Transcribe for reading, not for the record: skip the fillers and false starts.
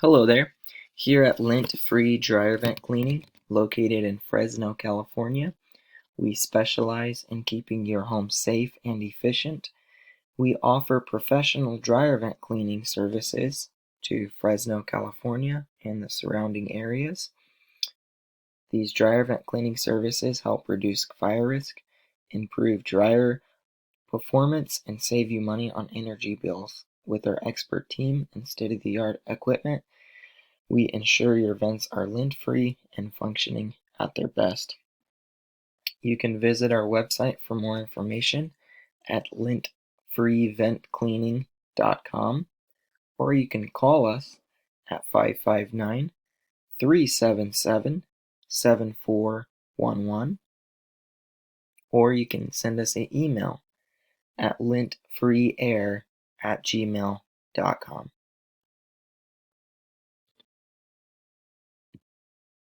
Hello there. Here at Lint Free Dryer Vent Cleaning, located in Fresno, California, we specialize in keeping your home safe and efficient. We offer professional dryer vent cleaning services to Fresno, California and the surrounding areas. These dryer vent cleaning services help reduce fire risk, improve dryer performance, and save you money on energy bills. With our expert team and state-of-the-art equipment, we ensure your vents are lint-free and functioning at their best. You can visit our website for more information at lintfreeventcleaning.com, or you can call us at 559-377-7411, or you can send us an email at lintfreeair@gmail.com.